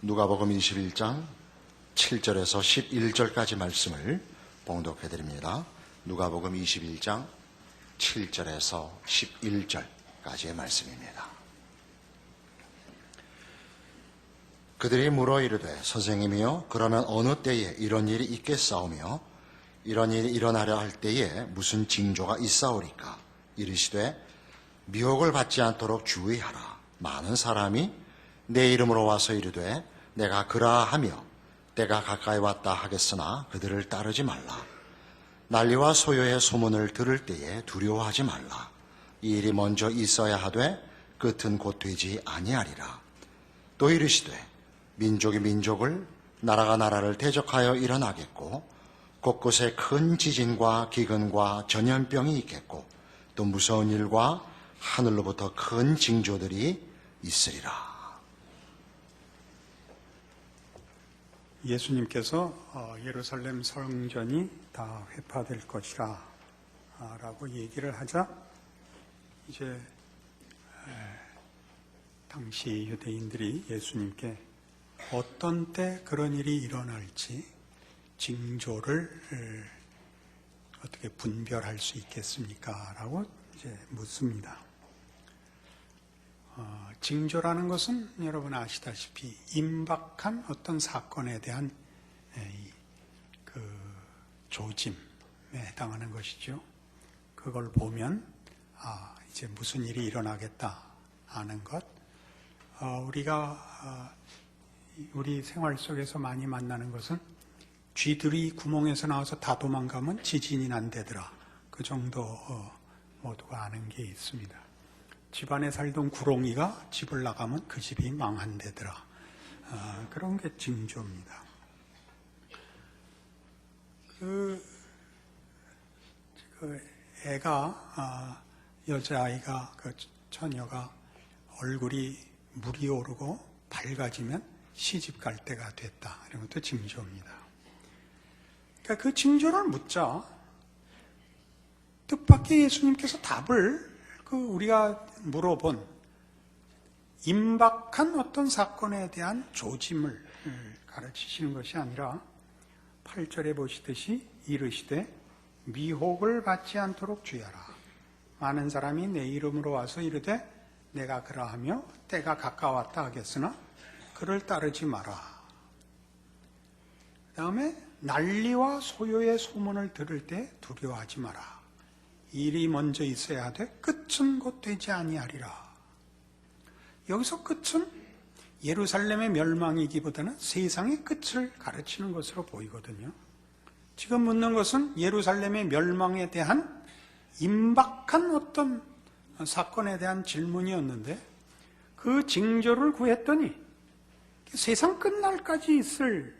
누가복음 21장 7절에서 11절까지 말씀을 봉독해 드립니다. 누가복음 21장 7절에서 11절까지의 말씀입니다. 그들이 물어 이르되 선생님이여 그러면 어느 때에 이런 일이 있겠사오며 이런 일이 일어나려 할 때에 무슨 징조가 있사오리까? 이르시되 미혹을 받지 않도록 주의하라. 많은 사람이 내 이름으로 와서 이르되 내가 그라하며 때가 가까이 왔다 하겠으나 그들을 따르지 말라. 난리와 소요의 소문을 들을 때에 두려워하지 말라. 이 일이 먼저 있어야 하되 끝은 곧 되지 아니하리라. 또 이르시되 민족이 민족을 나라가 나라를 대적하여 일어나겠고 곳곳에 큰 지진과 기근과 전염병이 있겠고 또 무서운 일과 하늘로부터 큰 징조들이 있으리라. 예수님께서 예루살렘 성전이 다 회파될 것이라 라고 얘기를 하자 이제 당시 유대인들이 예수님께 어떤 때 그런 일이 일어날지 징조를 어떻게 분별할 수 있겠습니까? 라고 이제 묻습니다. 징조라는 것은 여러분 아시다시피 임박한 어떤 사건에 대한 그 조짐에 해당하는 것이죠. 그걸 보면 이제 무슨 일이 일어나겠다 하는 것. 우리가 우리 생활 속에서 많이 만나는 것은 쥐들이 구멍에서 나와서 다 도망가면 지진이 난다더라. 그 정도 모두가 아는 게 있습니다. 집안에 살던 구렁이가 집을 나가면 그 집이 망한다더라. 그런 게 징조입니다. 그 애가 여자아이가 그 처녀가 얼굴이 물이 오르고 밝아지면 시집 갈 때가 됐다. 이런 것도 징조입니다. 그러니까 그 징조를 묻자 뜻밖의 예수님께서 답을 우리가 물어본 임박한 어떤 사건에 대한 조짐을 가르치시는 것이 아니라 8절에 보시듯이 이르시되 미혹을 받지 않도록 주의하라. 많은 사람이 내 이름으로 와서 이르되 내가 그러하며 때가 가까웠다 하겠으나 그를 따르지 마라. 그 다음에 난리와 소요의 소문을 들을 때 두려워하지 마라. 일이 먼저 있어야 하되 끝은 곧 되지 아니하리라. 여기서 끝은 예루살렘의 멸망이기보다는 세상의 끝을 가르치는 것으로 보이거든요. 지금 묻는 것은 예루살렘의 멸망에 대한 임박한 어떤 사건에 대한 질문이었는데 그 징조를 구했더니 세상 끝날까지 있을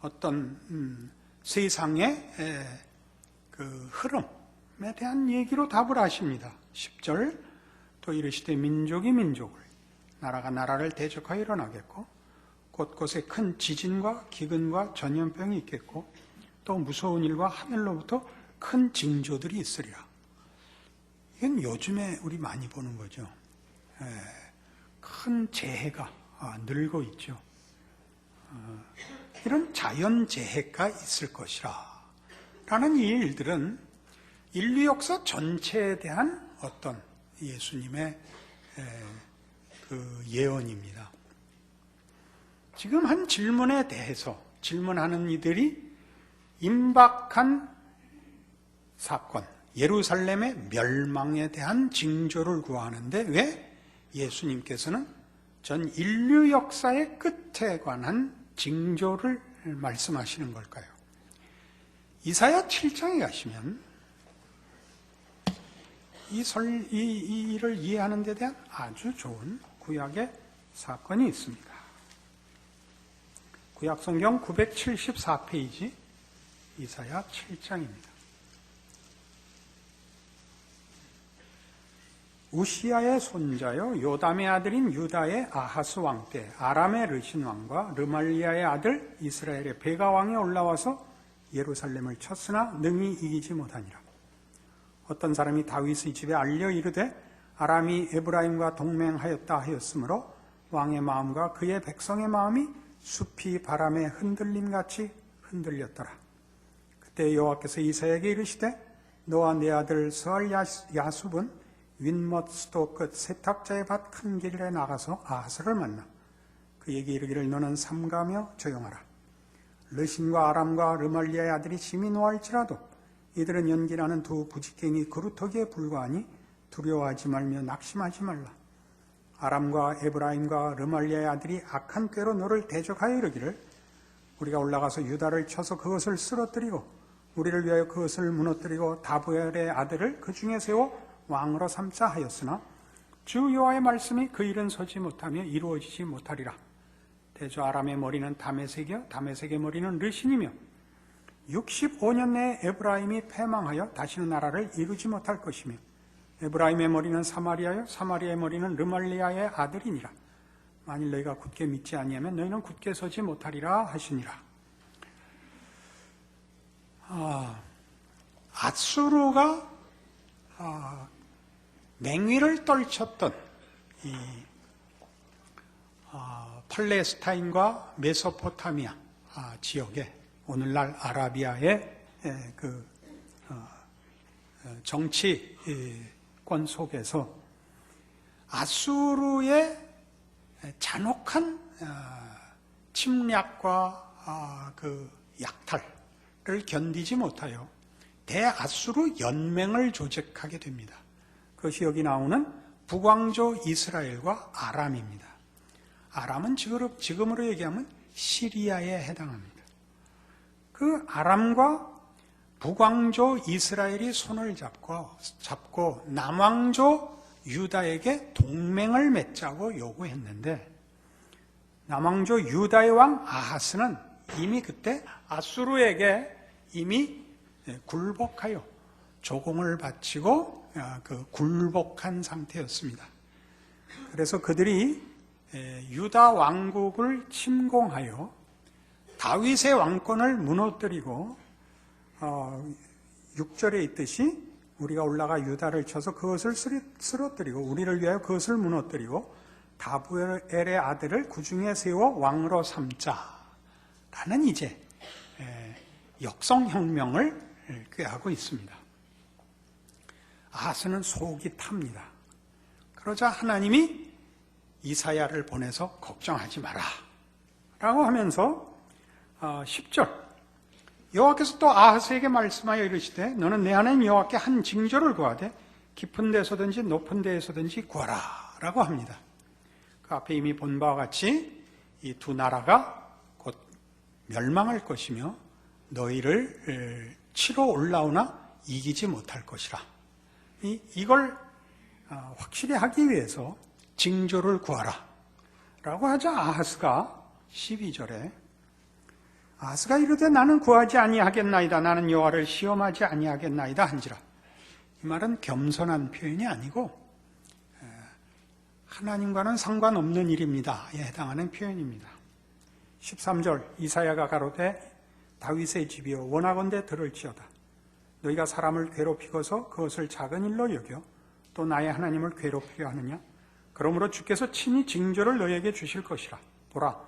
어떤 세상의 그 흐름에 대한 얘기로 답을 하십니다. 10절 또 이르시되 민족이 민족을 나라가 나라를 대적하여 일어나겠고 곳곳에 큰 지진과 기근과 전염병이 있겠고 또 무서운 일과 하늘로부터 큰 징조들이 있으리라. 이건 요즘에 우리 많이 보는 거죠. 큰 재해가 늘고 있죠. 이런 자연재해가 있을 것이라 라는 이 일들은 인류 역사 전체에 대한 어떤 예수님의 그 예언입니다. 지금 한 질문에 대해서 질문하는 이들이 임박한 사건, 예루살렘의 멸망에 대한 징조를 구하는데 왜 예수님께서는 전 인류 역사의 끝에 관한 징조를 말씀하시는 걸까요? 이사야 7장에 가시면 이 일을 이해하는 데 대한 아주 좋은 구약의 사건이 있습니다. 구약성경 974페이지 이사야 7장입니다. 우시야의 손자요 요담의 아들인 유다의 아하스 왕 때 아람의 르신 왕과 르말리아의 아들 이스라엘의 베가 왕이 올라와서 예루살렘을 쳤으나 능히 이기지 못하니라. 어떤 사람이 다윗의 집에 알려 이르되 아람이 에브라임과 동맹하였다 하였으므로 왕의 마음과 그의 백성의 마음이 숲이 바람에 흔들림같이 흔들렸더라. 그때 여호와께서 이사야에게 이르시되 너와 내 아들 스알 야숲은 윗멋 수도 끝 세탁자의 밭 큰 길에 나가서 아하스를 만나 그에게 이르기를 너는 삼가며 조용하라. 르신과 아람과 르말리아의 아들이 심히 노할지라도 이들은 연기나는 두 부지깽이 그루터기에 불과하니 두려워하지 말며 낙심하지 말라. 아람과 에브라임과 르말리아의 아들이 악한 꾀로 너를 대적하여 이르기를 우리가 올라가서 유다를 쳐서 그것을 쓰러뜨리고 우리를 위하여 그것을 무너뜨리고 다부엘의 아들을 그 중에 세워 왕으로 삼자 하였으나 주 여호와의 말씀이 그 일은 서지 못하며 이루어지지 못하리라. 대저 아람의 머리는 다메섹이요 다메섹의 머리는 르신이며 65년 내에 에브라임이 패망하여 다시는 나라를 이루지 못할 것이며 에브라임의 머리는 사마리아요 사마리아의 머리는 르말리아의 아들이니라. 만일 너희가 굳게 믿지 아니하면 너희는 굳게 서지 못하리라 하시니라. 아수르가 맹위를 떨쳤던 이 팔레스타인과 메소포타미아 지역에 오늘날 아라비아의 그 정치권 속에서 아수르의 잔혹한 침략과 그 약탈을 견디지 못하여 대아수르 연맹을 조직하게 됩니다. 그것이 여기 나오는 북왕조 이스라엘과 아람입니다. 아람은 지금으로 얘기하면 시리아에 해당합니다. 그 아람과 북왕조 이스라엘이 손을 잡고 남왕조 유다에게 동맹을 맺자고 요구했는데 남왕조 유다의 왕 아하스는 이미 그때 아수르에게 이미 굴복하여 조공을 바치고 그 굴복한 상태였습니다. 그래서 그들이 유다 왕국을 침공하여 다윗의 왕권을 무너뜨리고 6절에 있듯이 우리가 올라가 유다를 쳐서 그것을 쓰러뜨리고 우리를 위하여 그것을 무너뜨리고 다부엘의 아들을 그 중에 세워 왕으로 삼자라는 이제 역성혁명을 꾀하고 있습니다. 아하스는 속이 탑니다. 그러자 하나님이 이사야를 보내서 걱정하지 마라 라고 하면서 10절 여호와께서 또 아하스에게 말씀하여 이르시되 너는 내 하나님 여호와께 한 징조를 구하되 깊은 데서든지 높은 데에서든지 구하라 라고 합니다. 그 앞에 이미 본 바와 같이 이 두 나라가 곧 멸망할 것이며 너희를 치러 올라오나 이기지 못할 것이라. 이걸 확실히 하기 위해서 징조를 구하라 라고 하자 아하스가 12절에 아하스가 이르되 나는 구하지 아니하겠나이다. 나는 여호와를 시험하지 아니하겠나이다 한지라. 이 말은 겸손한 표현이 아니고 하나님과는 상관없는 일입니다에 해당하는 표현입니다. 13절 이사야가 가로되 다윗의 집이여 원하건대 들을지어다. 너희가 사람을 괴롭히고서 그것을 작은 일로 여겨 또 나의 하나님을 괴롭히려 하느냐. 그러므로 주께서 친히 징조를 너희에게 주실 것이라. 보라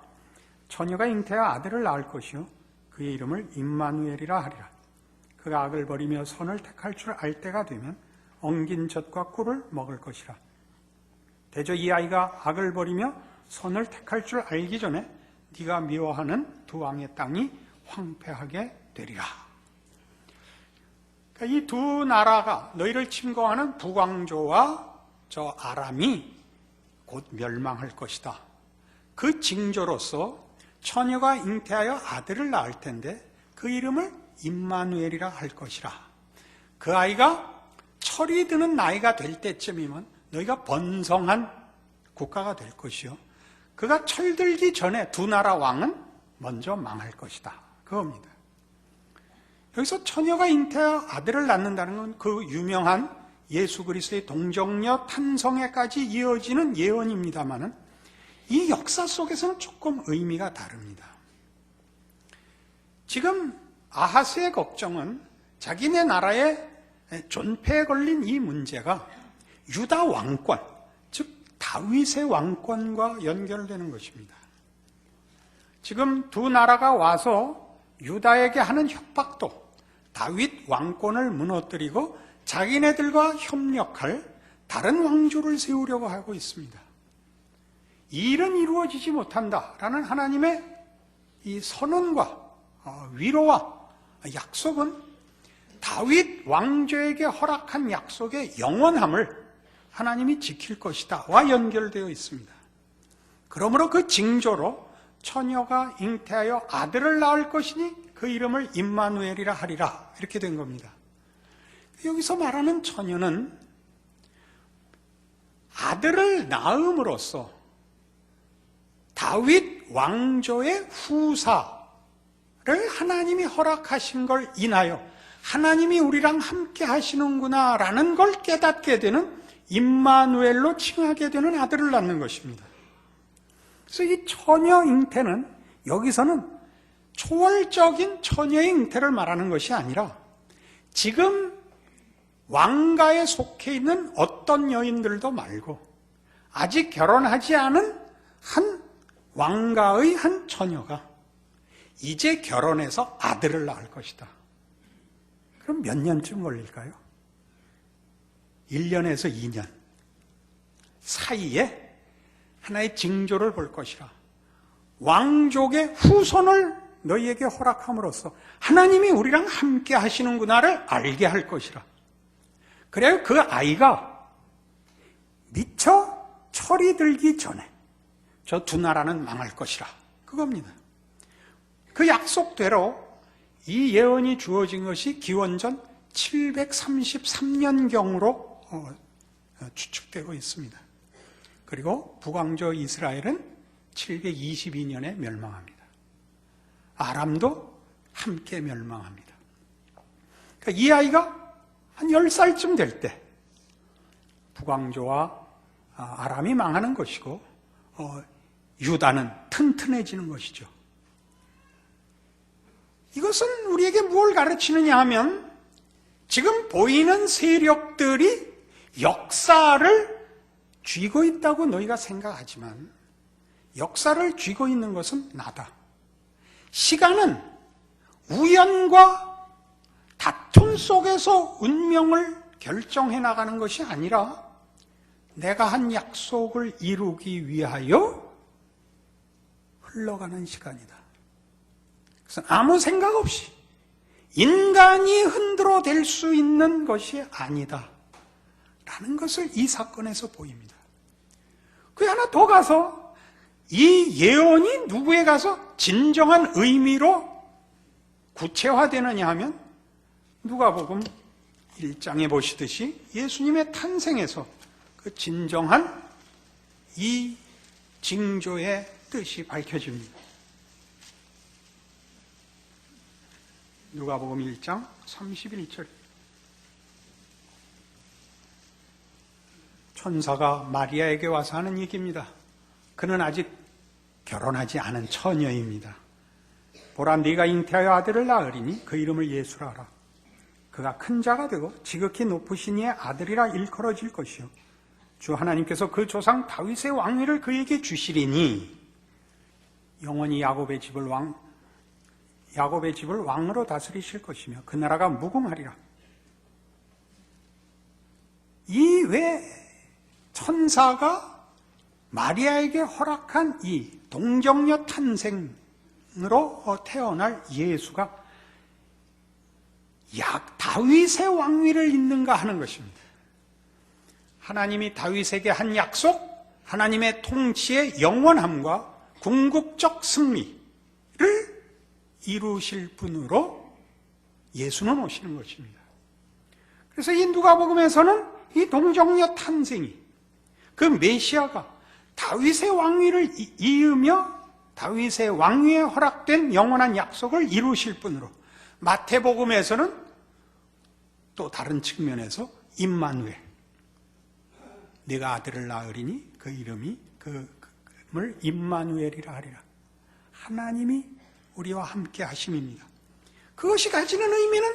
처녀가 잉태하여 아들을 낳을 것이요 그의 이름을 임마누엘이라 하리라. 그가 악을 버리며 선을 택할 줄 알 때가 되면 엉긴 젖과 꿀을 먹을 것이라. 대저 이 아이가 악을 버리며 선을 택할 줄 알기 전에 네가 미워하는 두 왕의 땅이 황폐하게 되리라. 그러니까 이 두 나라가 너희를 침공하는 북왕조와 저 아람이 곧 멸망할 것이다. 그 징조로서 처녀가 잉태하여 아들을 낳을 텐데 그 이름을 임마누엘이라 할 것이라. 그 아이가 철이 드는 나이가 될 때쯤이면 너희가 번성한 국가가 될 것이요 그가 철들기 전에 두 나라 왕은 먼저 망할 것이다. 그겁니다. 여기서 처녀가 잉태하여 아들을 낳는다는 건 그 유명한 예수 그리스도의 동정녀 탄성에까지 이어지는 예언입니다마는 이 역사 속에서는 조금 의미가 다릅니다. 지금 아하스의 걱정은 자기네 나라의 존폐에 걸린 이 문제가 유다 왕권, 즉 다윗의 왕권과 연결되는 것입니다. 지금 두 나라가 와서 유다에게 하는 협박도 다윗 왕권을 무너뜨리고 자기네들과 협력할 다른 왕조를 세우려고 하고 있습니다. 이 일은 이루어지지 못한다라는 하나님의 이 선언과 위로와 약속은 다윗 왕조에게 허락한 약속의 영원함을 하나님이 지킬 것이다와 연결되어 있습니다. 그러므로 그 징조로 처녀가 잉태하여 아들을 낳을 것이니 그 이름을 임마누엘이라 하리라, 이렇게 된 겁니다. 여기서 말하는 처녀는 아들을 낳음으로써 다윗 왕조의 후사를 하나님이 허락하신 걸 인하여 하나님이 우리랑 함께 하시는구나 라는 걸 깨닫게 되는 임마누엘로 칭하게 되는 아들을 낳는 것입니다. 그래서 이 처녀 잉태는 여기서는 초월적인 처녀의 잉태를 말하는 것이 아니라 지금 왕가에 속해 있는 어떤 여인들도 말고 아직 결혼하지 않은 한 왕가의 한 처녀가 이제 결혼해서 아들을 낳을 것이다. 그럼 몇 년쯤 걸릴까요? 1년에서 2년 사이에 하나의 징조를 볼 것이라. 왕족의 후손을 너희에게 허락함으로써 하나님이 우리랑 함께 하시는구나를 알게 할 것이라. 그래야 그 아이가 미처 철이 들기 전에 저 두 나라는 망할 것이라. 그겁니다. 그 약속대로 이 예언이 주어진 것이 기원전 733년경으로 추측되고 있습니다. 그리고 북왕조 이스라엘은 722년에 멸망합니다. 아람도 함께 멸망합니다. 그러니까 이 아이가 한 10살쯤 될 때 북왕조와 아람이 망하는 것이고 유다는 튼튼해지는 것이죠. 이것은 우리에게 뭘 가르치느냐 하면 지금 보이는 세력들이 역사를 쥐고 있다고 너희가 생각하지만 역사를 쥐고 있는 것은 나다. 시간은 우연과 다툼 속에서 운명을 결정해 나가는 것이 아니라 내가 한 약속을 이루기 위하여 흘러가는 시간이다. 그래서 아무 생각 없이 인간이 흔들어 댈 수 있는 것이 아니다 라는 것을 이 사건에서 보입니다. 그 하나 더 가서 이 예언이 누구에 가서 진정한 의미로 구체화되느냐 하면 누가복음 1장에 보시듯이 예수님의 탄생에서 그 진정한 이 징조의 뜻이 밝혀집니다. 누가복음 1장 31절. 천사가 마리아에게 와서 하는 얘기입니다. 그는 아직 결혼하지 않은 처녀입니다. 보라, 네가 잉태하여 아들을 낳으리니 그 이름을 예수라 하라. 그가 큰 자가 되고 지극히 높으신 이의 아들이라 일컬어질 것이요 주 하나님께서 그 조상 다윗의 왕위를 그에게 주시리니 영원히 야곱의 집을 왕으로 다스리실 것이며 그 나라가 무궁하리라. 이 외 천사가 마리아에게 허락한 이 동정녀 탄생으로 태어날 예수가 다윗의 왕위를 잇는가 하는 것입니다. 하나님이 다윗에게 한 약속, 하나님의 통치의 영원함과 궁극적 승리를 이루실 분으로 예수는 오시는 것입니다. 그래서 이 누가복음에서는 이 동정녀 탄생이 그 메시아가 다윗의 왕위를 이으며 다윗의 왕위에 허락된 영원한 약속을 이루실 분으로, 마태복음에서는 또 다른 측면에서 임마누엘, 네가 아들을 낳으리니 그 이름을 임마누엘이라 하리라. 하나님이 우리와 함께 하심입니다. 그것이 가지는 의미는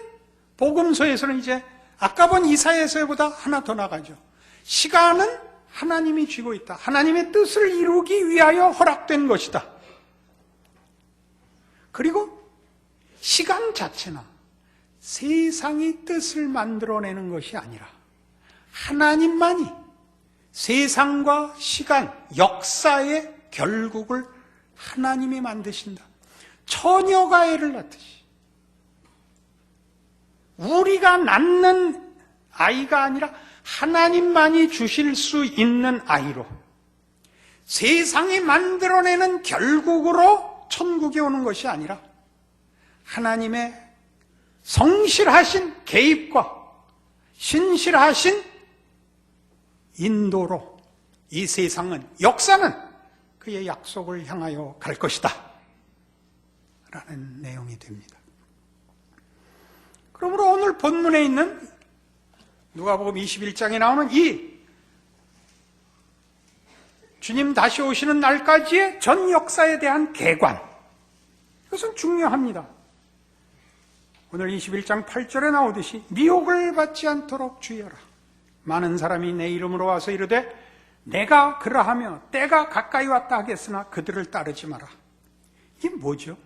복음서에서는 이제 아까 본 이사야서보다 하나 더 나가죠. 시간은 하나님이 쥐고 있다. 하나님의 뜻을 이루기 위하여 허락된 것이다. 그리고 시간 자체나 세상이 뜻을 만들어내는 것이 아니라 하나님만이 세상과 시간, 역사의 결국을 하나님이 만드신다. 처녀가 애를 낳듯이 우리가 낳는 아이가 아니라 하나님만이 주실 수 있는 아이로 세상이 만들어내는 결국으로 천국에 오는 것이 아니라 하나님의 성실하신 개입과 신실하신 인도로 이 세상은, 역사는 그의 약속을 향하여 갈 것이다 라는 내용이 됩니다. 그러므로 오늘 본문에 있는 누가복음 21장에 나오는 이 주님 다시 오시는 날까지의 전 역사에 대한 개관, 이것은 중요합니다. 오늘 21장 8절에 나오듯이 미혹을 받지 않도록 주의하라. 많은 사람이 내 이름으로 와서 이르되 내가 그러하며 때가 가까이 왔다 하겠으나 그들을 따르지 마라. 이게 뭐죠?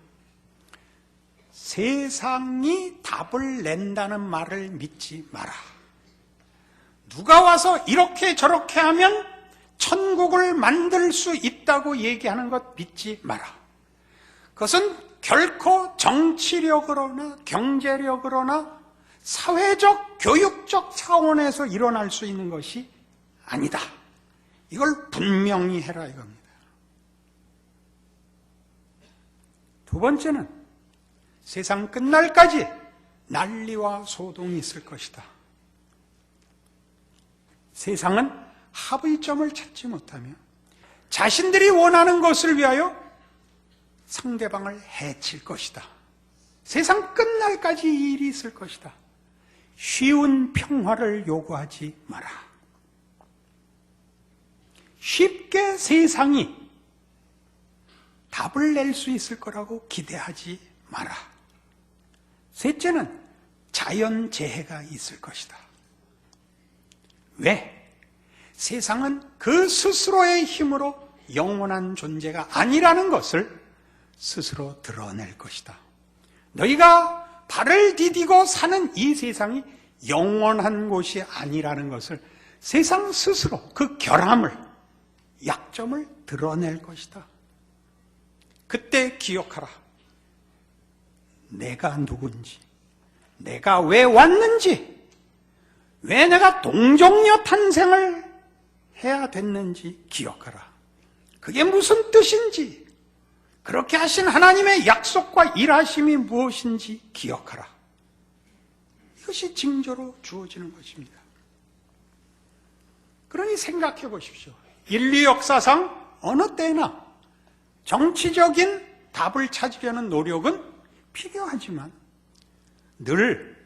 세상이 답을 낸다는 말을 믿지 마라. 누가 와서 이렇게 저렇게 하면 천국을 만들 수 있다고 얘기하는 것 믿지 마라. 그것은 결코 정치력으로나 경제력으로나 사회적, 교육적 차원에서 일어날 수 있는 것이 아니다. 이걸 분명히 해라 이겁니다. 두 번째는 세상 끝날까지 난리와 소동이 있을 것이다. 세상은 합의점을 찾지 못하며 자신들이 원하는 것을 위하여 상대방을 해칠 것이다. 세상 끝날까지 이 일이 있을 것이다. 쉬운 평화를 요구하지 마라. 쉽게 세상이 답을 낼 수 있을 거라고 기대하지 마라. 셋째는 자연재해가 있을 것이다. 왜? 세상은 그 스스로의 힘으로 영원한 존재가 아니라는 것을 스스로 드러낼 것이다. 너희가 발을 디디고 사는 이 세상이 영원한 곳이 아니라는 것을 세상 스스로 그 결함을, 약점을 드러낼 것이다. 그때 기억하라. 내가 누군지, 내가 왜 왔는지, 왜 내가 동정녀 탄생을 해야 됐는지 기억하라. 그게 무슨 뜻인지, 그렇게 하신 하나님의 약속과 일하심이 무엇인지 기억하라. 이것이 징조로 주어지는 것입니다. 그러니 생각해 보십시오. 인류 역사상 어느 때나 정치적인 답을 찾으려는 노력은 필요하지만 늘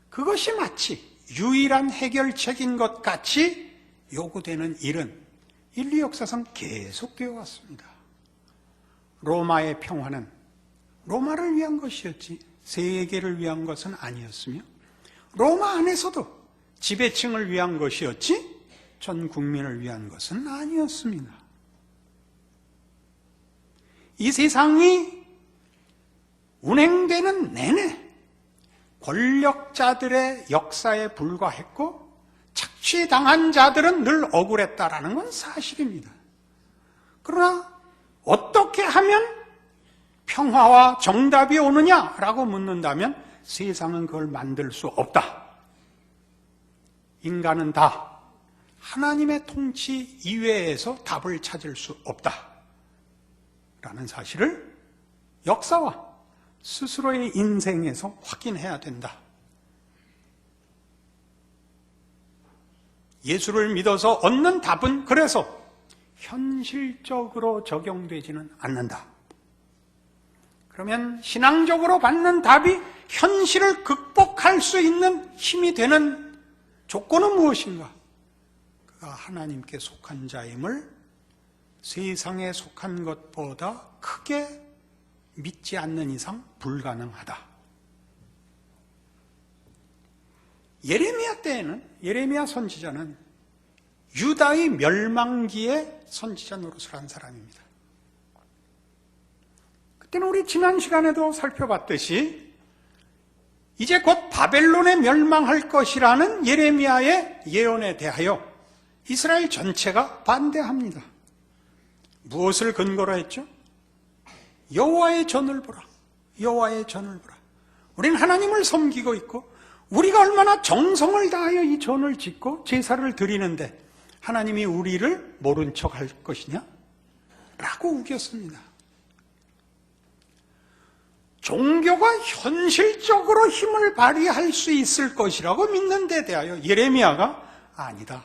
그것이 마치 유일한 해결책인 것 같이 요구되는 일은 인류 역사상 계속되어 왔습니다. 로마의 평화는 로마를 위한 것이었지 세계를 위한 것은 아니었으며, 로마 안에서도 지배층을 위한 것이었지 전 국민을 위한 것은 아니었습니다. 이 세상이 운행되는 내내 권력자들의 역사에 불과했고 착취당한 자들은 늘 억울했다라는 건 사실입니다. 그러나 어떻게 하면 평화와 정답이 오느냐라고 묻는다면 세상은 그걸 만들 수 없다. 인간은 다 하나님의 통치 이외에서 답을 찾을 수 없다. 라는 사실을 역사와 스스로의 인생에서 확인해야 된다. 예수를 믿어서 얻는 답은 그래서 현실적으로 적용되지는 않는다. 그러면 신앙적으로 받는 답이 현실을 극복할 수 있는 힘이 되는 조건은 무엇인가? 그가 하나님께 속한 자임을 세상에 속한 것보다 크게 믿지 않는 이상 불가능하다. 예레미야 때에는, 예레미야 선지자는 유다의 멸망기에 선지자 노릇을 한 사람입니다. 그때는 우리 지난 시간에도 살펴봤듯이 이제 곧 바벨론에 멸망할 것이라는 예레미야의 예언에 대하여 이스라엘 전체가 반대합니다. 무엇을 근거로 했죠? 여호와의 전을 보라. 여호와의 전을 보라. 우리는 하나님을 섬기고 있고 우리가 얼마나 정성을 다하여 이 전을 짓고 제사를 드리는데 하나님이 우리를 모른 척 할 것이냐? 라고 우겼습니다. 종교가 현실적으로 힘을 발휘할 수 있을 것이라고 믿는 데 대하여 예레미야가 아니다.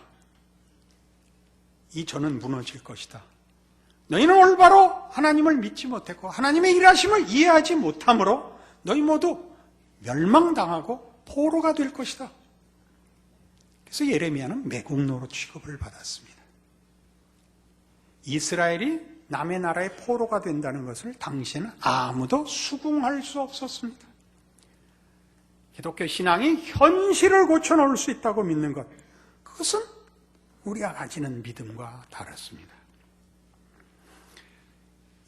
이 전은 무너질 것이다. 너희는 올바로 하나님을 믿지 못했고 하나님의 일하심을 이해하지 못함으로 너희 모두 멸망당하고 포로가 될 것이다. 그래서 예레미야는 매국노로 취급을 받았습니다. 이스라엘이 남의 나라의 포로가 된다는 것을 당시에는 아무도 수긍할 수 없었습니다. 기독교 신앙이 현실을 고쳐놓을 수 있다고 믿는 것, 그것은 우리가 가지는 믿음과 다릅니다.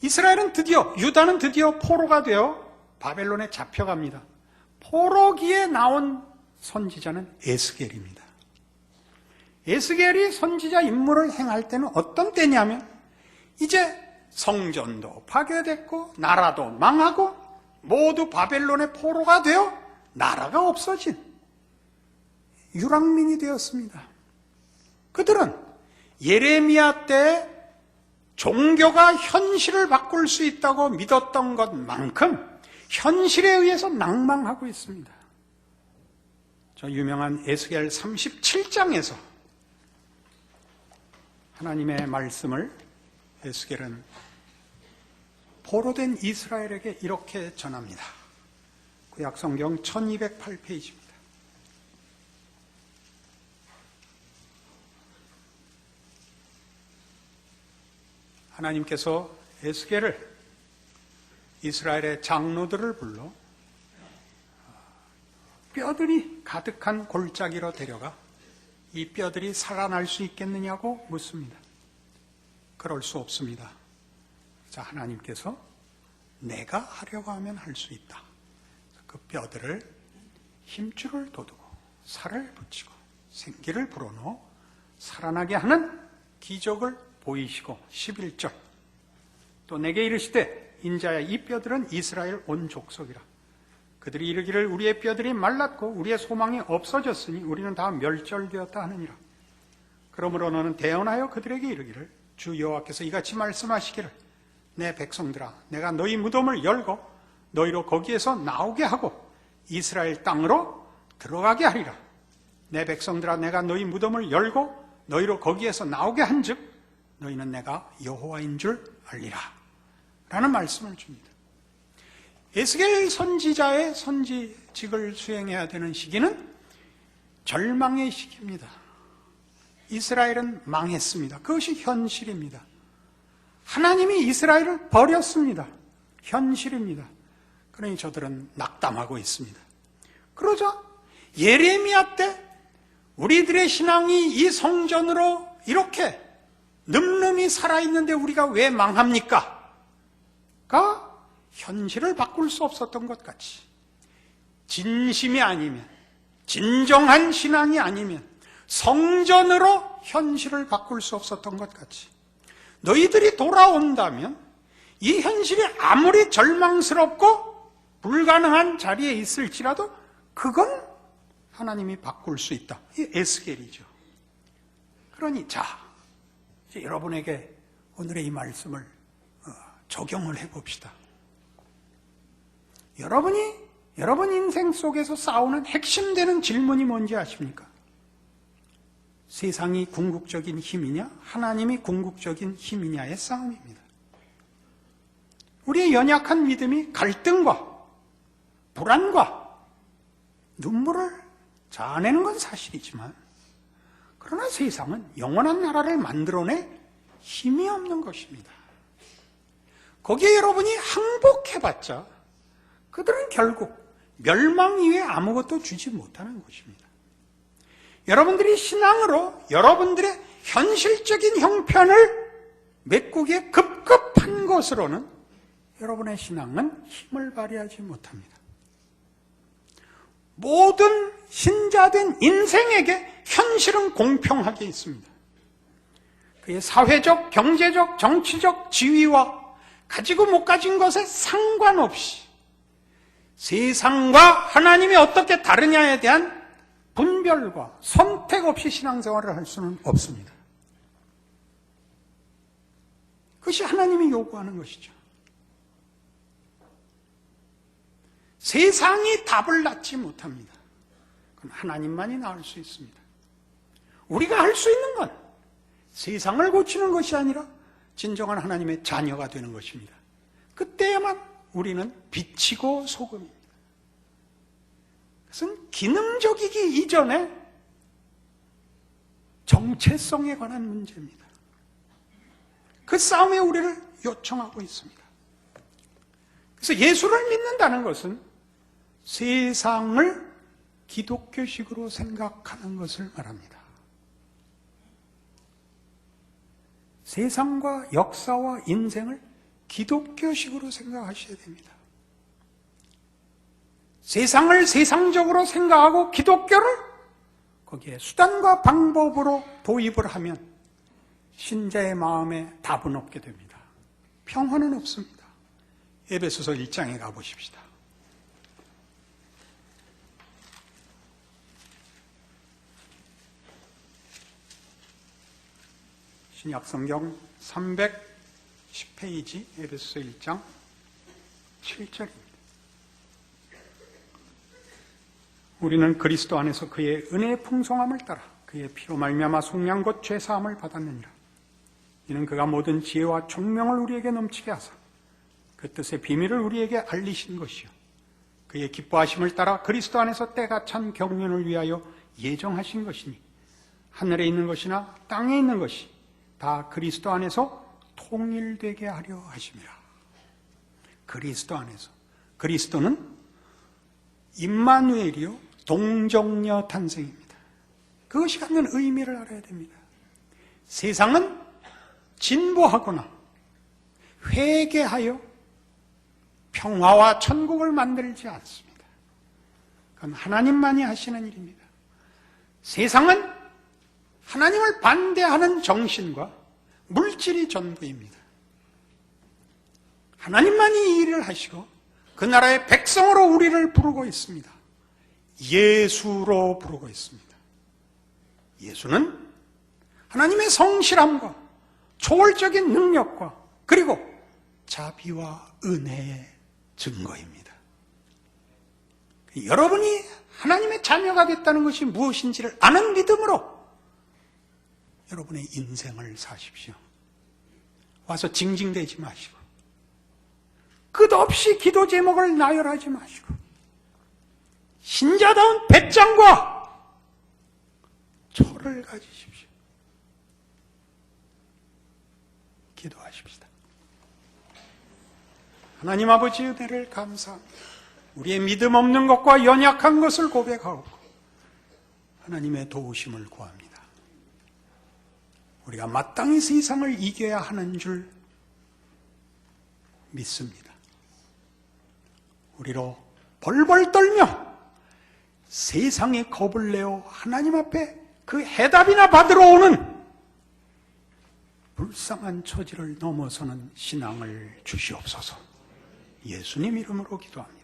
유다는 드디어 포로가 되어 바벨론에 잡혀갑니다. 포로기에 나온 선지자는 에스겔입니다. 에스겔이 선지자 임무를 행할 때는 어떤 때냐면 이제 성전도 파괴됐고 나라도 망하고 모두 바벨론의 포로가 되어 나라가 없어진 유랑민이 되었습니다. 그들은 예레미야 때 종교가 현실을 바꿀 수 있다고 믿었던 것만큼 현실에 의해서 낭망하고 있습니다. 저 유명한 에스겔 37장에서 하나님의 말씀을 에스겔은 포로된 이스라엘에게 이렇게 전합니다. 구약성경 1208페이지입니다. 하나님께서 에스겔을 이스라엘의 장로들을 불러 뼈들이 가득한 골짜기로 데려가 이 뼈들이 살아날 수 있겠느냐고 묻습니다. 그럴 수 없습니다. 자, 하나님께서 내가 하려고 하면 할 수 있다. 그 뼈들을 힘줄을 돋우고 살을 붙이고 생기를 불어넣어 살아나게 하는 기적을 보이시고 11절 또 내게 이르시되 인자야 이 뼈들은 이스라엘 온 족속이라. 그들이 이르기를 우리의 뼈들이 말랐고 우리의 소망이 없어졌으니 우리는 다 멸절되었다 하느니라. 그러므로 너는 대언하여 그들에게 이르기를 주 여호와께서 이같이 말씀하시기를 내 백성들아 내가 너희 무덤을 열고 너희로 거기에서 나오게 하고 이스라엘 땅으로 들어가게 하리라. 내 백성들아 내가 너희 무덤을 열고 너희로 거기에서 나오게 한즉 너희는 내가 여호와인 줄 알리라 라는 말씀을 줍니다. 에스겔 선지자의 선지직을 수행해야 되는 시기는 절망의 시기입니다. 이스라엘은 망했습니다. 그것이 현실입니다. 하나님이 이스라엘을 버렸습니다. 현실입니다. 그러니 저들은 낙담하고 있습니다. 그러자 예레미야 때 우리들의 신앙이 이 성전으로 이렇게 늠름히 살아있는데 우리가 왜 망합니까? 가 현실을 바꿀 수 없었던 것 같이 진심이 아니면 진정한 신앙이 아니면 성전으로 현실을 바꿀 수 없었던 것 같이 너희들이 돌아온다면 이 현실이 아무리 절망스럽고 불가능한 자리에 있을지라도 그건 하나님이 바꿀 수 있다. 이 에스겔이죠. 그러니 자 이제 여러분에게 오늘의 이 말씀을 적용을 해봅시다. 여러분 인생 속에서 싸우는 핵심되는 질문이 뭔지 아십니까? 세상이 궁극적인 힘이냐, 하나님이 궁극적인 힘이냐의 싸움입니다. 우리의 연약한 믿음이 갈등과 불안과 눈물을 자아내는 건 사실이지만, 그러나 세상은 영원한 나라를 만들어내 힘이 없는 것입니다. 거기에 여러분이 항복해봤자 그들은 결국 멸망 이외에 아무것도 주지 못하는 것입니다. 여러분들이 신앙으로 여러분들의 현실적인 형편을 메꾸기에 급급한 것으로는 여러분의 신앙은 힘을 발휘하지 못합니다. 모든 신자된 인생에게 현실은 공평하게 있습니다. 그의 사회적, 경제적, 정치적 지위와 가지고 못 가진 것에 상관없이 세상과 하나님이 어떻게 다르냐에 대한 분별과 선택 없이 신앙생활을 할 수는 없습니다. 그것이 하나님이 요구하는 것이죠. 세상이 답을 낳지 못합니다. 그건 하나님만이 낳을 수 있습니다. 우리가 할 수 있는 건 세상을 고치는 것이 아니라 진정한 하나님의 자녀가 되는 것입니다. 그때야만 우리는 빛이고 소금입니다. 그것은 기능적이기 이전에 정체성에 관한 문제입니다. 그 싸움에 우리를 요청하고 있습니다. 그래서 예수를 믿는다는 것은 세상을 기독교식으로 생각하는 것을 말합니다. 세상과 역사와 인생을 기독교식으로 생각하셔야 됩니다. 세상을 세상적으로 생각하고 기독교를 거기에 수단과 방법으로 도입을 하면 신자의 마음에 답은 없게 됩니다. 평화는 없습니다. 에베소서 1장에 가보십시다. 신약성경 310페이지 에베소서 1장 7절입니다. 우리는 그리스도 안에서 그의 은혜의 풍성함을 따라 그의 피로 말미암아 속량 곧 죄사함을 받았느니라. 이는 그가 모든 지혜와 총명을 우리에게 넘치게 하사 그 뜻의 비밀을 우리에게 알리신 것이요 그의 기뻐하심을 따라 그리스도 안에서 때가 찬 경륜을 위하여 예정하신 것이니 하늘에 있는 것이나 땅에 있는 것이 다 그리스도 안에서 통일되게 하려 하심이라. 그리스도 안에서. 그리스도는 임마누엘이요 동정녀 탄생입니다. 그것이 갖는 의미를 알아야 됩니다. 세상은 진보하거나 회개하여 평화와 천국을 만들지 않습니다. 그건 하나님만이 하시는 일입니다. 세상은 하나님을 반대하는 정신과 물질이 전부입니다. 하나님만이 이 일을 하시고 그 나라의 백성으로 우리를 부르고 있습니다. 예수로 부르고 있습니다. 예수는 하나님의 성실함과 초월적인 능력과 그리고 자비와 은혜의 증거입니다. 여러분이 하나님의 자녀가 됐다는 것이 무엇인지를 아는 믿음으로 여러분의 인생을 사십시오. 와서 징징대지 마시고 끝없이 기도 제목을 나열하지 마시고 신자다운 배짱과 초를 가지십시오. 기도하십시다. 하나님 아버지 은혜를 감사합니다. 우리의 믿음 없는 것과 연약한 것을 고백하고 하나님의 도우심을 구합니다. 우리가 마땅히 세상을 이겨야 하는 줄 믿습니다. 우리로 벌벌 떨며 세상에 겁을 내어 하나님 앞에 그 해답이나 받으러 오는 불쌍한 처지를 넘어서는 신앙을 주시옵소서. 예수님 이름으로 기도합니다.